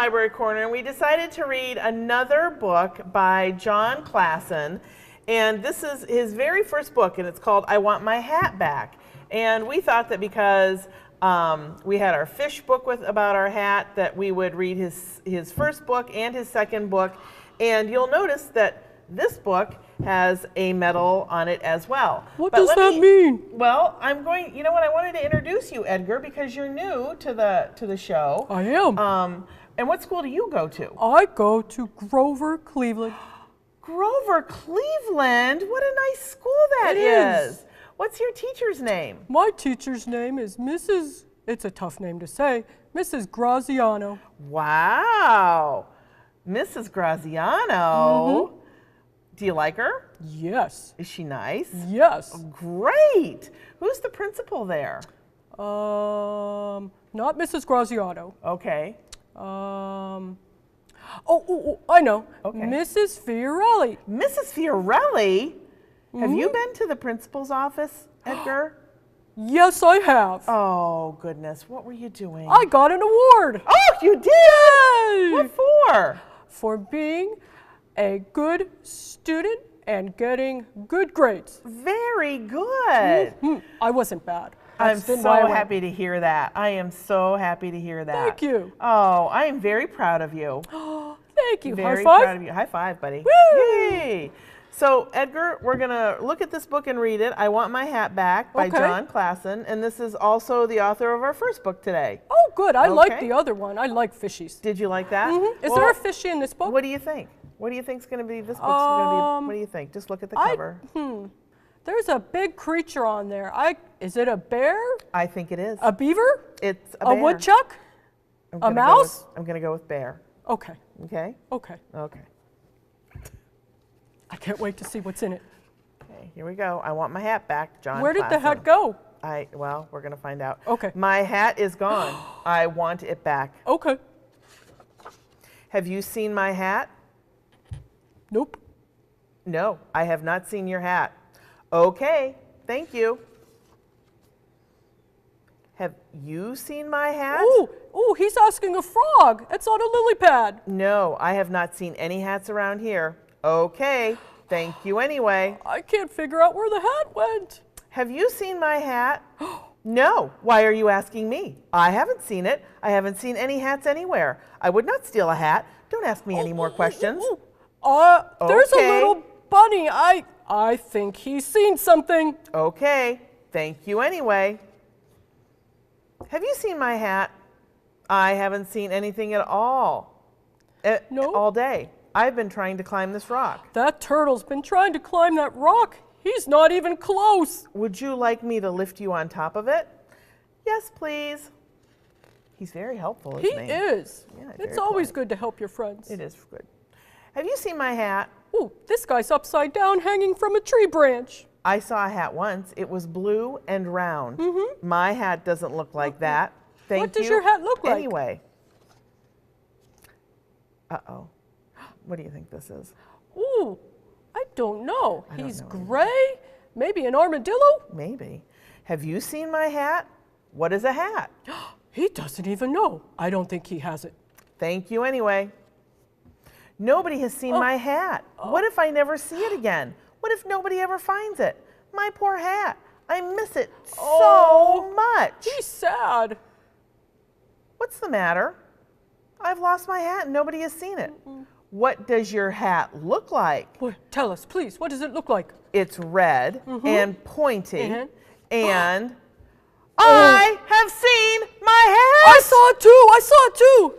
Library Corner, and we decided to read another book by Jon Klassen. And this is his very first book, and it's called I Want My Hat Back. And we thought that because we had our fish book about our hat, that we would read his first book and his second book. And you'll notice that this book has a medal on it as well. What does that mean? Well, you know what, I wanted to introduce you, Edgar, because you're new to the show. I am. And what school do you go to? I go to Grover Cleveland. Grover Cleveland? What a nice school that is. What's your teacher's name? My teacher's name is Mrs., it's a tough name to say, Mrs. Graziano. Wow. Mrs. Graziano. Do you like her? Yes. Is she nice? Yes. Great. Who's the principal there? Not Mrs. Graziano. Okay. I know. Okay. Mrs. Fiorelli. Mrs. Fiorelli? Have you been to the principal's office, Edgar? Yes, I have. Oh, goodness. What were you doing? I got an award. Oh, you did? Yay! What for? For being a good student and getting good grades. Very good. I wasn't bad. I'm so happy to hear that. I am so happy to hear that. Thank you. Oh, I am very proud of you. Thank you. Very High five. proud of you. High five, buddy. Woo! Yay. So, Edgar, we're going to look at this book and read it. I Want My Hat Back by Jon Klassen. And this is also the author of our first book today. Oh, good. I like the other one. I like fishies. Did you like that? Is there a fishy in this book? What do you think? What do you think is going to be this book's going to be? What do you think? Just look at the cover. There's a big creature on there. Is it a bear? I think it is. A beaver? It's a bear. A woodchuck? A mouse? I'm going to go with bear. Okay. Okay? Okay. Okay. I can't wait to see what's in it. Okay, here we go. I Want My Hat Back, Jon Klassen. Where did the hat go? Well, we're going to find out. Okay. My hat is gone. I want it back. Okay. Have you seen my hat? Nope. No, I have not seen your hat. Okay, thank you. Have you seen my hat? Oh, he's asking a frog. It's on a lily pad. No, I have not seen any hats around here. Okay, thank you anyway. I can't figure out where the hat went. Have you seen my hat? No. Why are you asking me? I haven't seen it. I haven't seen any hats anywhere. I would not steal a hat. Don't ask me any more questions. There's a little bunny. I think he's seen something. Okay, thank you anyway. Have you seen my hat? I haven't seen anything at all. No. All day. I've been trying to climb this rock. That turtle's been trying to climb that rock. He's not even close. Would you like me to lift you on top of it? Yes, please. He's very helpful, isn't he? He is. Yeah, it's always good to help your friends. It is good. Have you seen my hat? Oh, this guy's upside down hanging from a tree branch. I saw a hat once. It was blue and round. My hat doesn't look like that. Thank you. What does your hat look like? Anyway. Uh-oh. What do you think this is? Ooh, I don't know. He's gray? Maybe an armadillo? Maybe. Have you seen my hat? What is a hat? He doesn't even know. I don't think he has it. Thank you anyway. Nobody has seen my hat. What if I never see it again? What if nobody ever finds it? My poor hat. I miss it so much. He's sad. What's the matter? I've lost my hat and nobody has seen it. What does your hat look like? Well, tell us, please. What does it look like? It's red and pointy and I have seen my hat. I saw it too. I saw it too.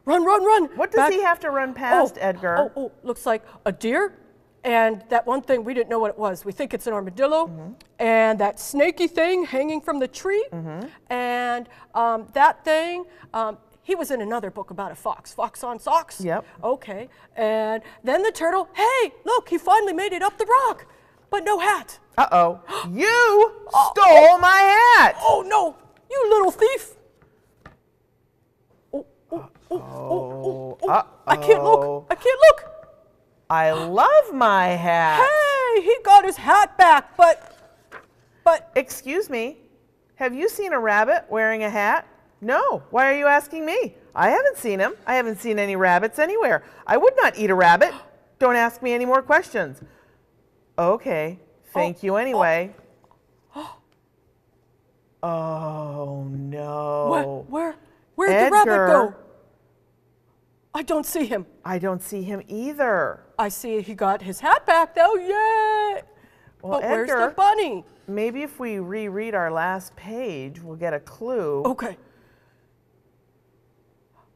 Run, run, run. What does he have to run past, Edgar? Looks like a deer. And that one thing, we didn't know what it was. We think it's an armadillo. And that snaky thing hanging from the tree. And that thing, he was in another book about a fox. Fox on socks? Yep. Okay. And then the turtle, hey, look, he finally made it up the rock. But no hat. Uh-oh. You stole my hat. Oh, no. You little thief. I can't look. I can't look. I love my hat. Hey, he got his hat back, but... Excuse me, have you seen a rabbit wearing a hat? No. Why are you asking me? I haven't seen him. I haven't seen any rabbits anywhere. I would not eat a rabbit. Don't ask me any more questions. Okay, thank you anyway. Oh no. Where'd the rabbit go? I don't see him. I don't see him either. I see he got his hat back though, yay! Well, But where's Edgar, the bunny? maybe if we reread our last page, we'll get a clue. Okay.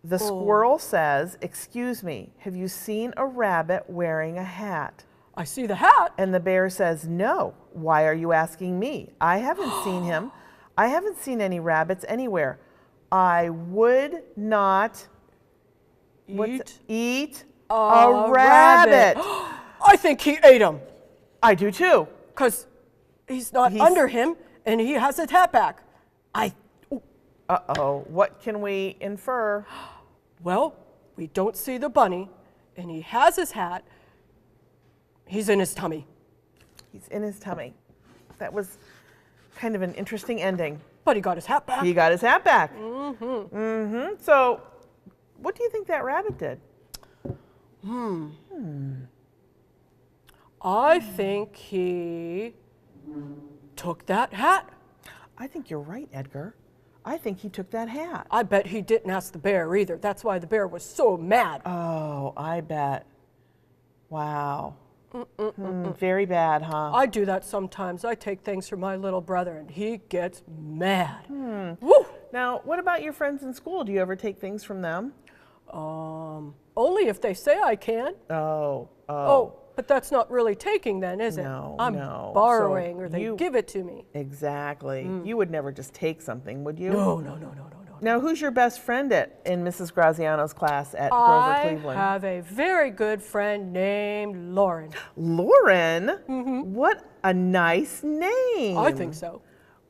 The squirrel says, "Excuse me, have you seen a rabbit wearing a hat?" I see the hat. And the bear says, "No. Why are you asking me? I haven't seen him. I haven't seen any rabbits anywhere. I would not eat a rabbit." I think he ate him. I do too. Because he's not under him and he has his hat back. Uh-oh. What can we infer? Well, we don't see the bunny and he has his hat. He's in his tummy. He's in his tummy. That was kind of an interesting ending. But he got his hat back. He got his hat back. So, what do you think that rabbit did? I think he took that hat. I think you're right, Edgar. I think he took that hat. I bet he didn't ask the bear either. That's why the bear was so mad. Oh, I bet. Wow. Very bad, huh? I do that sometimes. I take things from my little brother and he gets mad. Woo! Now, what about your friends in school? Do you ever take things from them? Only if they say I can. Oh. But that's not really taking then, is it? No, I'm no. borrowing So or they you- give it to me. Exactly. You would never just take something, would you? No. Now, who's your best friend in Mrs. Graziano's class at Grover Cleveland? I have a very good friend named Lauren. Lauren? What a nice name. I think so.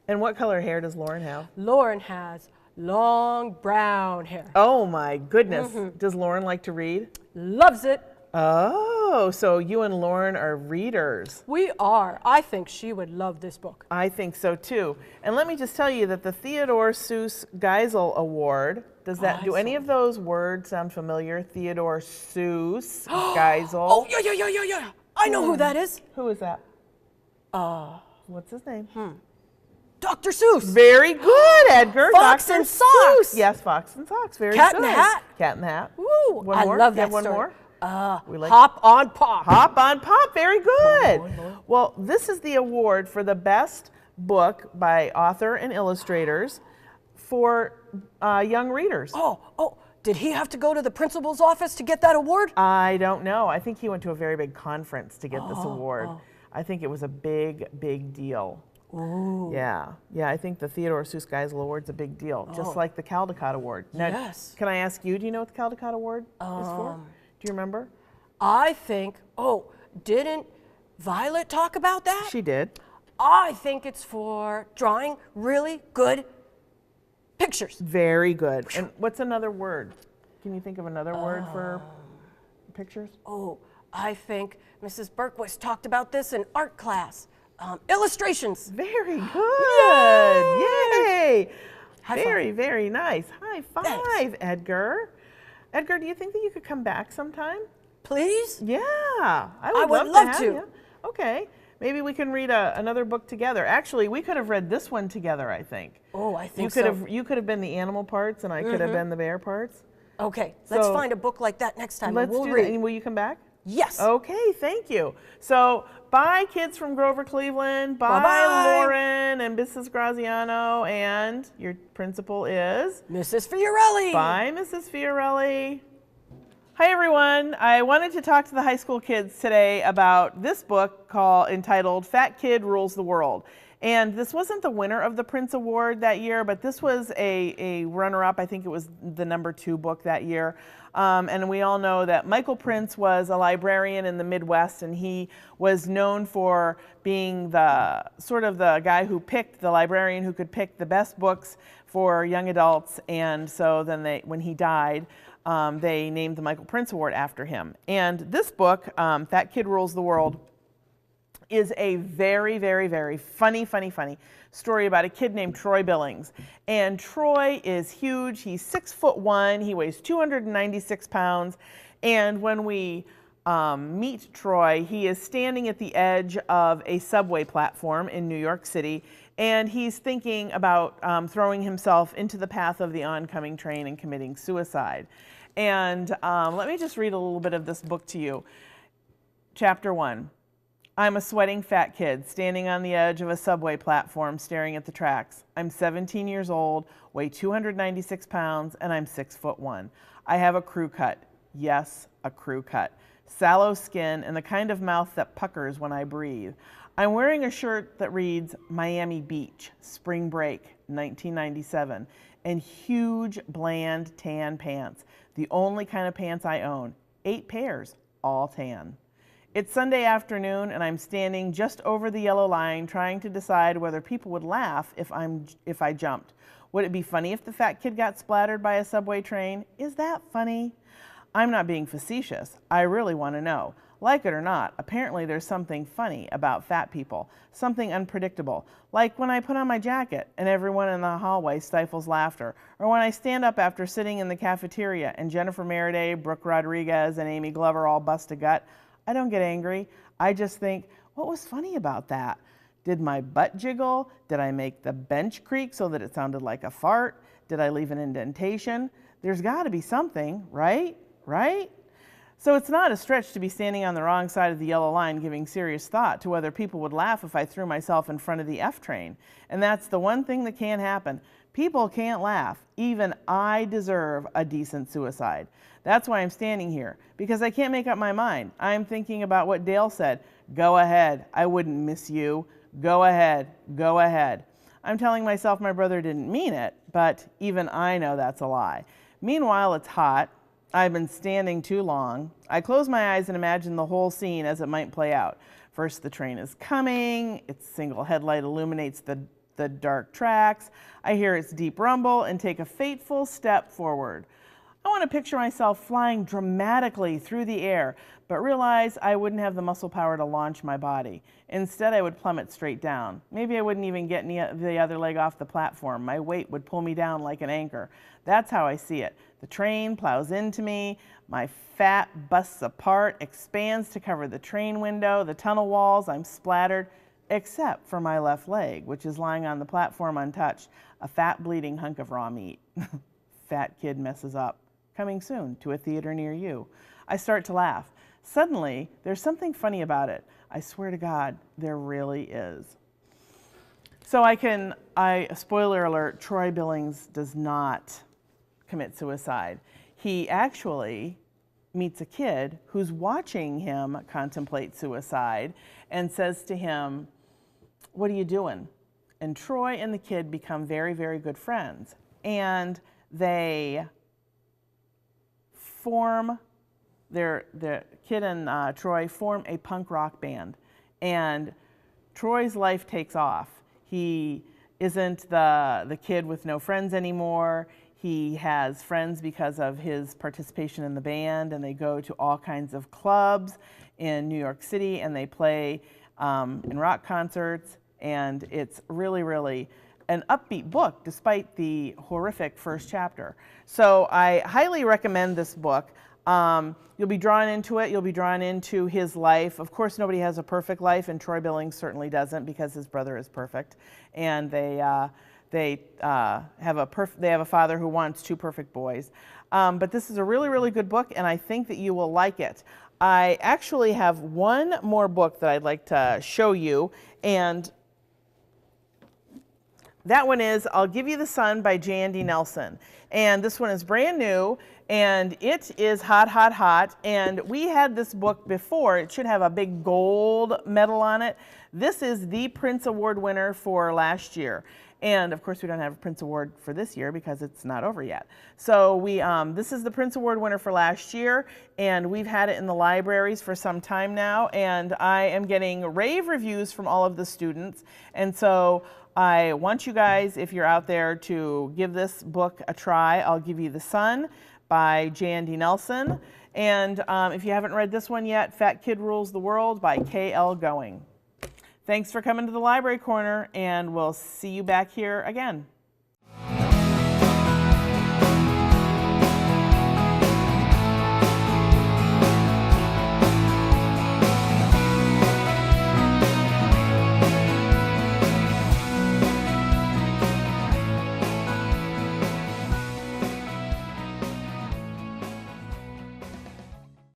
And what color hair does Lauren have? Lauren has long brown hair. Oh my goodness. Does Lauren like to read? Loves it. Oh, so you and Lauren are readers. We are. I think she would love this book. I think so too. And let me just tell you that the Theodore Seuss Geisel Award, do any of those words sound familiar? Theodore Seuss Geisel. Oh, yeah. I know who that is. Who is that? What's his name? Dr. Seuss. Very good, Edgar. Fox Dr. and Socks. Seuss. Yes, Fox and Socks. Very Cat good. in the Hat. Cat in the Hat. Woo, One I more? love You that have one story. more? Hop on Pop. Hop on Pop, very good. Well, this is the award for the best book by author and illustrators for young readers. Oh, did he have to go to the principal's office to get that award? I don't know. I think he went to a very big conference to get this award. I think it was a big, big deal. Ooh. Yeah, I think the Theodore Seuss Geisel Award's a big deal, just like the Caldecott Award. Now, Yes. Can I ask you, do you know what the Caldecott Award is for? Do you remember? I think, didn't Violet talk about that? She did. I think it's for drawing really good pictures. Very good. And what's another word? Can you think of another word for pictures? Oh, I think Mrs. Berquist talked about this in art class. Illustrations. Very good. Yay. High Very, very nice. High five, Thanks. Edgar. Edgar, do you think that you could come back sometime? Please? Yeah, I would would love love have to. you. Okay, maybe we can read another book together. Actually, we could have read this one together, I think. Oh, I think You could have been the animal parts and I could have been the bear parts. Okay, let's So- find a book like that next time. Let's and we'll do read. that. And will you come back? Yes. Okay, thank you. So, bye, kids from Grover Cleveland. Bye, Bye-bye. Lauren and Mrs. Graziano. And your principal is? Mrs. Fiorelli. Bye, Mrs. Fiorelli. Hi, everyone. I wanted to talk to the high school kids today about this book entitled Fat Kid Rules the World. And this wasn't the winner of the Prince Award that year, but this was a runner-up. I think it was the #2 book that year. And we all know that Michael Prince was a librarian in the Midwest, and he was known for being the guy who picked, the librarian who could pick the best books for young adults. And so then when he died, they named the Michael Prince Award after him. And this book, Fat Kid Rules the World, is a very, very, very funny story about a kid named Troy Billings. And Troy is huge. He's 6'1". He weighs 296 pounds. And when we meet Troy, he is standing at the edge of a subway platform in New York City, and he's thinking about throwing himself into the path of the oncoming train and committing suicide. And let me just read a little bit of this book to you. Chapter 1. I'm a sweating fat kid standing on the edge of a subway platform staring at the tracks. I'm 17 years old, weigh 296 pounds, and I'm 6'1". I have a crew cut. Yes, a crew cut. Sallow skin and the kind of mouth that puckers when I breathe. I'm wearing a shirt that reads Miami Beach, Spring Break, 1997, and huge, bland tan pants, the only kind of pants I own. 8 pairs, all tan. It's Sunday afternoon and I'm standing just over the yellow line trying to decide whether people would laugh if I jumped. Would it be funny if the fat kid got splattered by a subway train? Is that funny? I'm not being facetious. I really want to know. Like it or not, apparently there's something funny about fat people, something unpredictable, like when I put on my jacket and everyone in the hallway stifles laughter, or when I stand up after sitting in the cafeteria and Jennifer Meriday, Brooke Rodriguez, and Amy Glover all bust a gut. I don't get angry. I just think, what was funny about that? Did my butt jiggle? Did I make the bench creak so that it sounded like a fart? Did I leave an indentation? There's got to be something, right? Right? So it's not a stretch to be standing on the wrong side of the yellow line giving serious thought to whether people would laugh if I threw myself in front of the F train. And that's the one thing that can't happen. People can't laugh. Even I deserve a decent suicide. That's why I'm standing here, because I can't make up my mind. I'm thinking about what Dale said. Go ahead. I wouldn't miss you. Go ahead. Go ahead. I'm telling myself my brother didn't mean it, but even I know that's a lie. Meanwhile, it's hot. I've been standing too long. I close my eyes and imagine the whole scene as it might play out. First, the train is coming. Its single headlight illuminates the dark tracks. I hear its deep rumble and take a fateful step forward. I want to picture myself flying dramatically through the air, but realize I wouldn't have the muscle power to launch my body. Instead, I would plummet straight down. Maybe I wouldn't even get the other leg off the platform. My weight would pull me down like an anchor. That's how I see it. The train plows into me. My fat busts apart, expands to cover the train window, the tunnel walls. I'm splattered, except for my left leg, which is lying on the platform untouched, a fat bleeding hunk of raw meat. Fat kid messes up. Coming soon to a theater near you. I start to laugh. Suddenly, there's something funny about it. I swear to God, there really is. So spoiler alert, Troy Billings does not commit suicide. He actually meets a kid who's watching him contemplate suicide and says to him, "What are you doing?" And Troy and the kid become very, very good friends. And the kid and Troy form a punk rock band, and Troy's life takes off. He isn't the kid with no friends anymore. He has friends because of his participation in the band, and they go to all kinds of clubs in New York City, and they play in rock concerts, and it's really, really an upbeat book despite the horrific first chapter. So I highly recommend this book. You'll be drawn into it. You'll be drawn into his life. Of course, nobody has a perfect life, and Troy Billings certainly doesn't because his brother is perfect. And they have a father who wants 2 perfect boys. But this is a really, really good book, and I think that you will like it. I actually have one more book that I'd like to show you, and that one is I'll Give You the Sun by Jandy Nelson. And this one is brand new, and it is hot, hot, hot. And we had this book before. It should have a big gold medal on it. This is the Prince Award winner for last year. And of course, we don't have a Prince Award for this year because it's not over yet. So this is the Prince Award winner for last year, and we've had it in the libraries for some time now. And I am getting rave reviews from all of the students. And so I want you guys, if you're out there, to give this book a try. I'll Give You the Sun by Jandy Nelson. And if you haven't read this one yet, Fat Kid Rules the World by K.L. Going. Thanks for coming to the Library Corner, and we'll see you back here again.